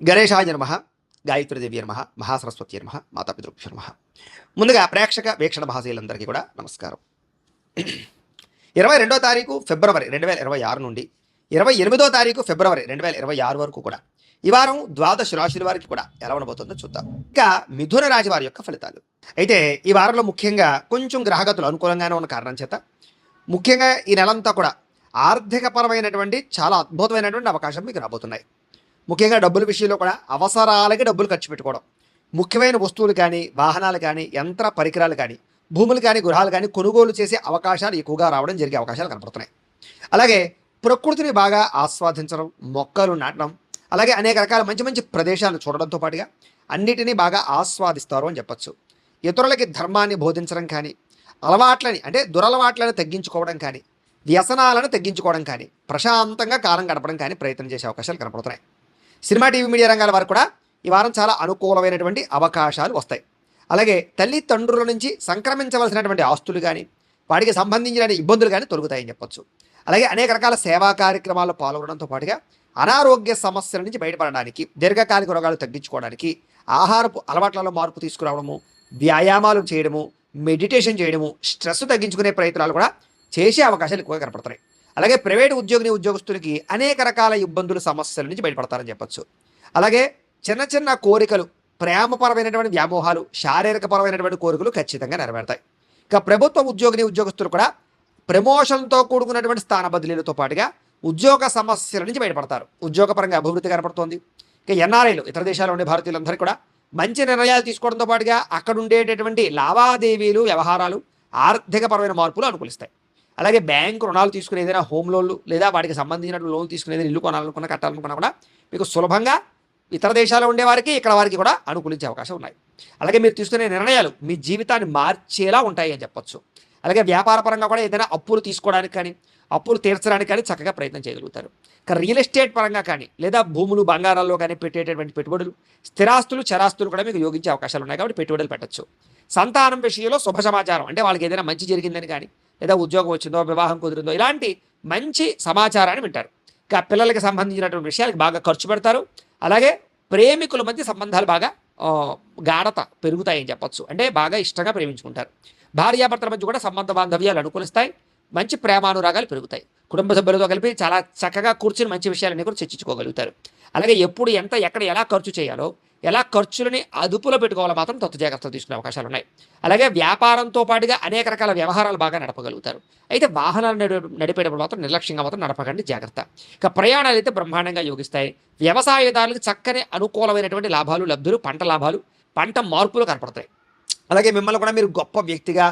గణేశాయ నమః, గాయత్రీదేవి నమః, మహాసరస్వతి నమః, మాతాపితృభ్యో నమః. ముందుగా ప్రేక్షక వీక్షణ మహాశయులందరికీ కూడా నమస్కారం. 22వ తారీఖు ఫిబ్రవరి 2026 నుండి 28వ తారీఖు ఫిబ్రవరి 2026 వరకు కూడా ఈ వారం ద్వాదశ రాశుల వారికి కూడా ఎలా ఉండబోతుందో చూద్దాం. ఇక మిథున రాశి వారి యొక్క ఫలితాలు అయితే ఈ వారంలో ముఖ్యంగా కొంచెం గ్రహగతులు అనుకూలంగానే ఉన్న కారణం చేత ముఖ్యంగా ఈ నెలంతా కూడా ఆర్థికపరమైనటువంటి చాలా అద్భుతమైనటువంటి అవకాశం మీకు రాబోతున్నాయి. ముఖ్యంగా డబ్బుల విషయంలో కూడా అవసరాలకి డబ్బులు ఖర్చు పెట్టుకోవడం, ముఖ్యమైన వస్తువులు కానీ వాహనాలు కానీ యంత్ర పరికరాలు కానీ భూములు కానీ గృహాలు కానీ కొనుగోలు చేసే అవకాశాలు ఎక్కువగా రావడం జరిగే అవకాశాలు కనపడుతున్నాయి. అలాగే ప్రకృతిని బాగా ఆస్వాదించడం, మొక్కలు నాటడం, అలాగే అనేక రకాల మంచి మంచి ప్రదేశాలను చూడడంతో పాటుగా అన్నిటినీ బాగా ఆస్వాదిస్తారు అని చెప్పచ్చు. ఇతరులకి ధర్మాన్ని బోధించడం కానీ, అలవాట్లని అంటే దురలవాట్లను తగ్గించుకోవడం కానీ, వ్యసనాలను తగ్గించుకోవడం కానీ, ప్రశాంతంగా కాలం గడపడం కానీ ప్రయత్నం చేసే అవకాశాలు కనపడుతున్నాయి. సినిమా టీవీ మీడియా రంగాల వారు కూడా ఈ వారం చాలా అనుకూలమైనటువంటి అవకాశాలు వస్తాయి. అలాగే తల్లిదండ్రుల నుంచి సంక్రమించవలసినటువంటి ఆస్తులు కానీ వాటికి సంబంధించిన ఇబ్బందులు కానీ తొలగుతాయని చెప్పొచ్చు. అలాగే అనేక రకాల సేవా కార్యక్రమాల్లో పాల్గొనడంతో పాటుగా అనారోగ్య సమస్యల నుంచి బయటపడడానికి, దీర్ఘకాలిక రోగాలు తగ్గించుకోవడానికి ఆహారపు అలవాట్లలో మార్పు తీసుకురావడము, వ్యాయామాలు చేయడము, మెడిటేషన్ చేయడము, స్ట్రెస్ తగ్గించుకునే ప్రయత్నాలు కూడా చేసే అవకాశాలు ఎక్కువగా కనపడుతున్నాయి. అలాగే ప్రైవేటు ఉద్యోగస్తులకి అనేక రకాల ఇబ్బందులు సమస్యల నుంచి బయటపడతారని చెప్పచ్చు. అలాగే చిన్న చిన్న కోరికలు, ప్రేమపరమైనటువంటి వ్యామోహాలు, శారీరకపరమైనటువంటి కోరికలు ఖచ్చితంగా నెరవేరుతాయి. ఇక ప్రభుత్వ ఉద్యోగస్తులు కూడా ప్రమోషన్తో కూడుకున్నటువంటి స్థాన బదిలీలతో పాటుగా ఉద్యోగ సమస్యల నుంచి బయటపడతారు. ఉద్యోగపరంగా అభివృద్ధి కనపడుతోంది. ఇక ఎన్ఆర్ఐలు, ఇతర దేశాల్లో ఉండే భారతీయులందరూ కూడా మంచి నిర్ణయాలు తీసుకోవడంతో పాటుగా అక్కడ ఉండేటటువంటి లావాదేవీలు, వ్యవహారాలు, ఆర్థికపరమైన మార్పులు అనుకూలిస్తాయి. అలాగే బ్యాంకు రుణాలు తీసుకునే ఏదైనా హోమ్ లోన్లు లేదా వాటికి సంబంధించిన లోన్లు తీసుకునేది, ఇల్లు కొనాలనుకున్నా కట్టాలనుకున్నా కూడా మీకు సులభంగా ఇతర దేశాల్లో ఉండేవారికి ఇక్కడ వారికి కూడా అనుకూలించే అవకాశం ఉన్నాయి. అలాగే మీరు తీసుకునే నిర్ణయాలు మీ జీవితాన్ని మార్చేలా ఉంటాయి అని చెప్పొచ్చు. అలాగే వ్యాపార పరంగా కూడా ఏదైనా అప్పులు తీసుకోవడానికి కానీ అప్పులు తీర్చడానికి కానీ చక్కగా ప్రయత్నం చేయగలుగుతారు. ఇక రియల్ ఎస్టేట్ పరంగా కానీ లేదా భూములు బంగారాల్లో కానీ పెట్టేటటువంటి పెట్టుబడులు, స్థిరాస్తులు, చరాస్తులు కూడా మీకు యోగించే అవకాశాలు ఉన్నాయి కాబట్టి పెట్టుబడులు పెట్టచ్చు. సంతానం విషయంలో శుభ సమాచారం అంటే వాళ్ళకి ఏదైనా మంచి జరిగిందని కానీ లేదా ఉద్యోగం వచ్చిందో, వివాహం కుదిరిందో ఇలాంటి మంచి సమాచారాన్ని వింటారు. ఇక పిల్లలకి సంబంధించినటువంటి విషయాలకు బాగా ఖర్చు పెడతారు. అలాగే ప్రేమికుల మధ్య సంబంధాలు బాగా గాఢత పెరుగుతాయని చెప్పొచ్చు. అంటే బాగా ఇష్టంగా ప్రేమించుకుంటారు. భార్యాభర్తల మధ్య కూడా సంబంధ బాంధవ్యాలు అనుకూలిస్తాయి. మంచి ప్రేమానురాగాలు పెరుగుతాయి. కుటుంబ సభ్యులతో కలిపి చాలా చక్కగా కూర్చుని మంచి విషయాలన్నీ కూడా చర్చించుకోగలుగుతారు. అలాగే ఎప్పుడు ఎంత ఎక్కడ ఎలా ఖర్చు చేయాలో, ఎలా ఖర్చులని అదుపులో పెట్టుకోవాలో మాత్రం తత్వ జాగ్రత్తలు తీసుకునే అవకాశాలు ఉన్నాయి. అలాగే వ్యాపారంతో పాటుగా అనేక రకాల వ్యవహారాలు బాగా నడపగలుగుతారు. అయితే వాహనాలు నడిపేటప్పుడు మాత్రం నిర్లక్ష్యంగా మాత్రం నడపకండి, జాగ్రత్త. ఇక ప్రయాణాలు అయితే బ్రహ్మాండంగా యోగిస్తాయి. వ్యవసాయదారులకు చక్కని అనుకూలమైనటువంటి లాభాలు, లబ్ధులు, పంట లాభాలు, పంట మార్పులు కనపడతాయి. అలాగే మిమ్మల్ని కూడా మీరు గొప్ప వ్యక్తిగా,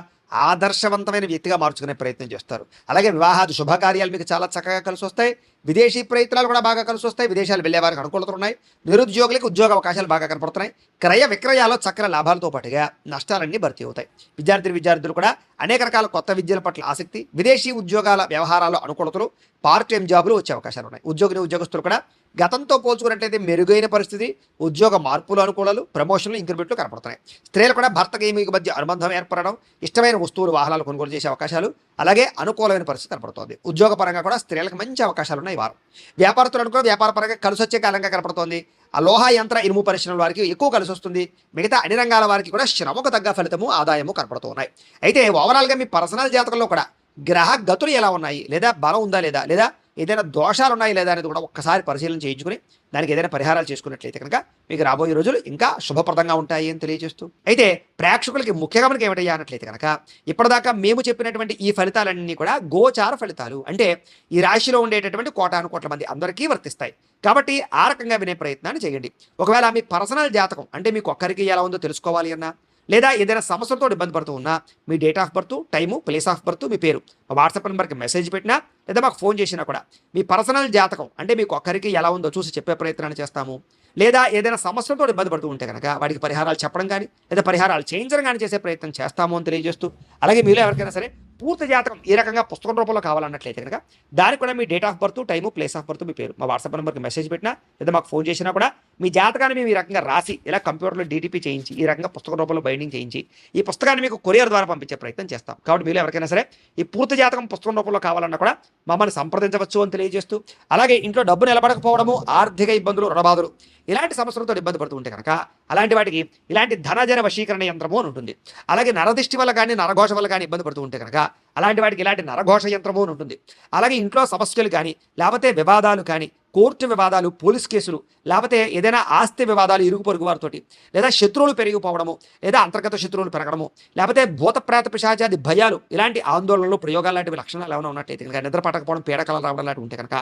ఆదర్శవంతమైన వ్యక్తిగా మార్చుకునే ప్రయత్నం చేస్తారు. అలాగే వివాహాది శుభకార్యాలు మీకు చాలా చక్కగా కలిసి వస్తాయి. విదేశీ ప్రయత్నాలు కూడా బాగా కలిసి వస్తాయి. విదేశాలు వెళ్ళే వారికి అనుకూలతలు ఉన్నాయి. నిరుద్యోగులకు ఉద్యోగ అవకాశాలు బాగా కనపడుతున్నాయి. క్రయ విక్రయాల్లో చక్కని లాభాలతో పాటుగా నష్టాలన్నీ భర్తీ అవుతాయి. విద్యార్థులు కూడా అనేక రకాల కొత్త విద్యల పట్ల ఆసక్తి, విదేశీ ఉద్యోగాల వ్యవహారాల్లో అనుకూలతలు, పార్ట్ టైం జాబులు వచ్చే అవకాశాలు ఉన్నాయి. ఉద్యోగస్తులు కూడా గతంతో పోల్చుకున్నట్లయితే మెరుగైన పరిస్థితి, ఉద్యోగ మార్పులు, అనుకూలాలు, ప్రమోషన్లు, ఇంక్రిమెంట్లు కనపడుతున్నాయి. స్త్రీలు కూడా భర్తకి మీకు మధ్య అనుబంధం ఏర్పడడం, ఇష్టమైన వస్తువులు, వాహనాలు కొనుగోలు చేసే అవకాశాలు, అలాగే అనుకూలమైన పరిస్థితి కనపడుతోంది. ఉద్యోగపరంగా కూడా స్త్రీలకు మంచి అవకాశాలు ఉన్నాయి. వారు వ్యాపారస్తులు కూడా వ్యాపార పరంగా కలిసి వచ్చే కాలంగా కనపడుతోంది. ఆ లోహ యంత్ర ఇనుము పరిశ్రమల వారికి ఎక్కువ కలిసి వస్తుంది. మిగతా అన్ని రంగాల వారికి కూడా శ్రమకు తగ్గ ఫలితము, ఆదాయము కనపడుతూ ఉన్నాయి. అయితే ఓవరాల్గా మీ పర్సనల్ జాతకంలో కూడా గ్రహ గతులు ఎలా ఉన్నాయి, లేదా బలం ఉందా లేదా ఏదైనా దోషాలు ఉన్నాయి లేదా అనేది కూడా ఒక్కసారి పరిశీలన చేయించుకుని దానికి ఏదైనా పరిహారాలు చేసుకున్నట్లయితే కనుక మీకు రాబోయే రోజులు ఇంకా శుభప్రదంగా ఉంటాయి అని తెలియజేస్తూ, అయితే ప్రేక్షకులకి ముఖ్యంగా మనకి ఏమిటయ్యా అన్నట్లయితే కనుక ఇప్పటిదాకా మేము చెప్పినటువంటి ఈ ఫలితాలన్నీ కూడా గోచార ఫలితాలు, అంటే ఈ రాశిలో ఉండేటటువంటి కోటాను కోట్ల మంది అందరికీ వర్తిస్తాయి. కాబట్టి ఆ రకంగా వినే ప్రయత్నాన్ని చేయండి. ఒకవేళ మీ పర్సనల్ జాతకం అంటే మీకు ఒక్కరికి ఎలా ఉందో తెలుసుకోవాలి అన్నా, లేదా ఏదైనా సమస్యలతో ఇబ్బంది పడుతూ ఉన్నా మీ date of birth, time, place of birth, మీ పేరు వాట్సాప్ నెంబర్కి మెసేజ్ పెట్టినా లేదా మాకు ఫోన్ చేసినా కూడా మీ పర్సనల్ జాతకం అంటే మీకు ఒక్కరికి ఎలా ఉందో చూసి చెప్పే ప్రయత్నాన్ని చేస్తాము. లేదా ఏదైనా సమస్యలతో ఇబ్బంది పడుతూ ఉంటే కనుక వాటికి పరిహారాలు చెప్పడం కానీ లేదా పరిహారాలు చేయించడం కానీ చేసే ప్రయత్నం చేస్తాము అని తెలియజేస్తూ, అలాగే మీలో ఎవరికైనా సరే పూర్తి జాతకం ఈ రకంగా పుస్తకం రూపంలో కావాలన్నట్లయితే కనుక దానికి కూడా మీ date of birth, time, place of birth, మీ పేరు మా వాట్సాప్ నెంబర్కి మెసేజ్ పెట్టినా లేదా మాకు ఫోన్ చేసినా కూడా మీ జాతకాన్ని మేము ఈ రకంగా రాసి ఇలా కంప్యూటర్లో డీటీపీ చేయించి ఈ రకంగా పుస్తక రూపంలో బైండింగ్ చేయించి ఈ పుస్తకాన్ని మీకు కొరియర్ ద్వారా పంపించే ప్రయత్నం చేస్తాం. కాబట్టి మీరు ఎవరికైనా సరే ఈ పూర్తి జాతకం పుస్తకం రూపంలో కావాలన్నా కూడా మమ్మల్ని సంప్రదించవచ్చు అని తెలియజేస్తూ, అలాగే ఇంట్లో డబ్బు నిలబడకపోవడము, ఆర్థిక ఇబ్బందులు, రుణబాధలు ఇలాంటి సమస్యలతో ఇబ్బంది పడుతూ ఉంటే కనుక అలాంటి వాటికి ఇలాంటి ధనజన వశీకరణ యంత్రము అని ఉంటుంది. అలాగే నరదిష్టి వల్ల కానీ నరఘోష వల్ల కానీ ఇబ్బంది పడుతూ ఉంటే కనుక అలాంటి వాటికి ఇలాంటి నరఘోష యంత్రము అని ఉంటుంది. అలాగే ఇంట్లో సమస్యలు కానీ లేకపోతే వివాదాలు కానీ, కోర్టు వివాదాలు, పోలీస్ కేసులు, లేకపోతే ఏదైనా ఆస్తి వివాదాలు ఇరుగు పొరుగు వారితోటి, లేదా శత్రువులు పెరిగిపోవడము, లేదా అంతర్గత శత్రువులు పెరగడము, లేకపోతే భూత ప్రేత పిశాచాది భయాలు, ఇలాంటి ఆందోళనలు, ప్రయోగాలు లాంటి లక్షణాలు ఏమైనా ఉన్నట్టయితే కనుక, నిద్ర పట్టకపోవడం, పీడకలు రావడం లాంటి ఉంటే కనుక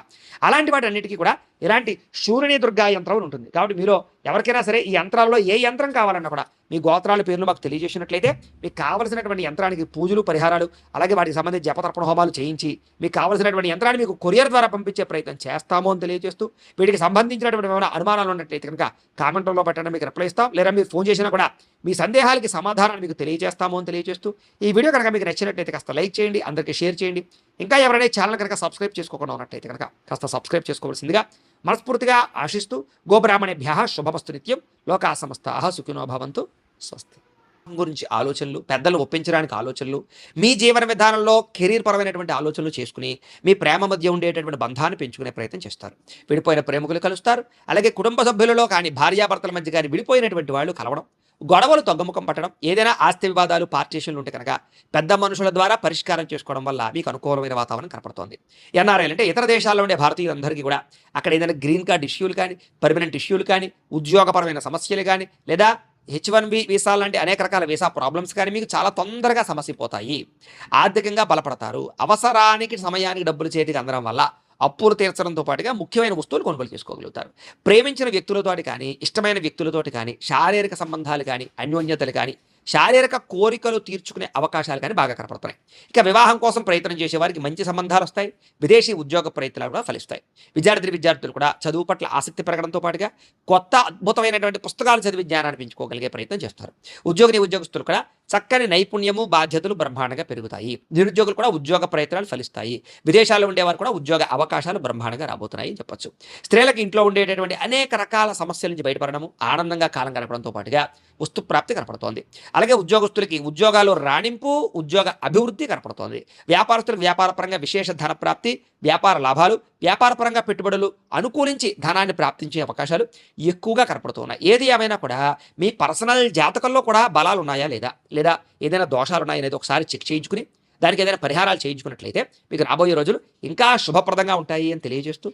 అలాంటి వాటి అన్నిటికీ కూడా ఇలాంటి శూరిణి దుర్గా యంత్రం అని ఉంటుంది. కాబట్టి మీలో ఎవరికైనా సరే ఈ యంత్రాల్లో ఏ యంత్రం కావాలన్నా కూడా మీ గోత్రాల పేర్లు మాకు తెలియజేసినట్లయితే మీకు కావలసినటువంటి యంత్రానికి పూజలు, పరిహారాలు, అలాగే వాటికి సంబంధించి జపతర్పణ హోమాలు చేయించి మీకు కావలసినటువంటి యంత్రాన్ని మీకు కొరియర్ ద్వారా పంపించే ప్రయత్నం చేస్తాము అని తెలియజేస్తూ, వీటికి సంబంధించినటువంటి ఏమైనా అనుమానాలు ఉన్నట్లయితే కనుక కామెంట్లో పెట్టండి, మీకు రిప్లై ఇస్తాం. లేదా మీరు ఫోన్ చేసినా కూడా మీ సందేహాలకి సమాధానాన్ని మీకు తెలియజేస్తాము అని తెలియజేస్తూ, ఈ వీడియో కనుక మీకు నచ్చినట్లయితే కాస్త లైక్ చేయండి, అందరికీ షేర్ చేయండి. ఇంకా ఎవరైనా ఛానల్ కనుక సబ్స్క్రైబ్ చేసుకోకుండా ఉన్నట్లయితే కనుక కాస్త సబ్స్క్రైబ్ చేసుకోవాల్సిందిగా మనస్ఫూర్తిగా ఆశిస్తూ, గోబ్రాహ్మణేభ్యః శుభమస్తు నిత్యం, లోకా సమస్తాః సుఖినో భవంతు, స్వస్తి. గురించి ఆలోచనలు, పెద్దలు ఒప్పించడానికి ఆలోచనలు, మీ జీవన విధానంలో కెరీర్ పరమైనటువంటి ఆలోచనలు చేసుకుని మీ ప్రేమ మధ్య ఉండేటటువంటి బంధాన్ని పెంచుకునే ప్రయత్నం చేస్తారు. విడిపోయిన ప్రేమికులు కలుస్తారు. అలాగే కుటుంబ సభ్యులలో కానీ, భార్యాభర్తల మధ్య కానీ విడిపోయినటువంటి వాళ్ళు కలవడం, గొడవలు తగ్గుముఖం పట్టడం, ఏదైనా ఆస్తి వివాదాలు, పార్టీషన్లు ఉంటే కనుక పెద్ద మనుషుల ద్వారా పరిష్కారం చేసుకోవడం వల్ల మీకు అనుకూలమైన వాతావరణం కనపడుతోంది. ఎన్ఆర్ఐలు అంటే ఇతర దేశాల్లో ఉండే భారతీయులందరికీ కూడా అక్కడ ఏదైనా గ్రీన్ కార్డ్ ఇష్యూలు కానీ, పర్మనెంట్ ఇష్యూలు కానీ, ఉద్యోగపరమైన సమస్యలు కానీ, లేదా H1B వీసా లాంటి అనేక రకాల వీసా ప్రాబ్లమ్స్ కానీ మీకు చాలా తొందరగా సమసిపోతాయి. ఆర్థికంగా బలపడతారు. అవసరానికి సమయానికి డబ్బులు చేతికి అందడం వల్ల అప్పులు తీర్చడంతో పాటుగా ముఖ్యమైన వస్తువులు కొనుగోలు చేసుకోగలుగుతారు. ప్రేమించిన వ్యక్తులతోటి కానీ, ఇష్టమైన వ్యక్తులతోటి కానీ, శారీరక సంబంధాలు కానీ, అన్యోన్యతలు కానీ, శారీరక కోరికలు తీర్చుకునే అవకాశాలు కానీ బాగా కనపడుతున్నాయి. ఇక వివాహం కోసం ప్రయత్నం చేసే వారికి మంచి సంబంధాలు వస్తాయి. విదేశీ ఉద్యోగ ప్రయత్నాలు కూడా ఫలిస్తాయి. విద్యార్థులు కూడా చదువు పట్ల ఆసక్తి పెరగడంతో పాటుగా కొత్త అద్భుతమైనటువంటి పుస్తకాలు చదివి జ్ఞానాన్ని పెంచుకోగలిగే ప్రయత్నం చేస్తారు. ఉద్యోగస్తులు కూడా చక్కని నైపుణ్యము, బాధ్యతలు బ్రహ్మాండంగా పెరుగుతాయి. నిరుద్యోగులు కూడా ఉద్యోగ ప్రయత్నాలు ఫలిస్తాయి. విదేశాల్లో ఉండేవారు కూడా ఉద్యోగ అవకాశాలు బ్రహ్మాండంగా రాబోతున్నాయి అని చెప్పొచ్చు. స్త్రీలకు ఇంట్లో ఉండేటటువంటి అనేక రకాల సమస్యల నుంచి బయటపడడము, ఆనందంగా కాలం గడపడంతో పాటుగా వస్తు ప్రాప్తి కనపడుతోంది. అలాగే ఉద్యోగస్తులకి ఉద్యోగాలు రాణింపు, ఉద్యోగ అభివృద్ధి కనపడుతోంది. వ్యాపారస్తులకు వ్యాపారపరంగా విశేష ధన ప్రాప్తి, వ్యాపార లాభాలు, వ్యాపారపరంగా పెట్టుబడులు అనుకూలించి ధనాన్ని ప్రాప్తించే అవకాశాలు ఎక్కువగా కనపడుతున్నాయి. ఏది ఏమైనా కూడా మీ పర్సనల్ జాతకంలో కూడా బలాలు ఉన్నాయా లేదా ఏదైనా దోషాలు ఉన్నాయా అనేది ఒకసారి చెక్ చేయించుకుని దానికి ఏదైనా పరిహారాలు చేయించుకున్నట్లయితే మీకు రాబోయే రోజులు ఇంకా శుభప్రదంగా ఉంటాయి అని తెలియజేస్తూ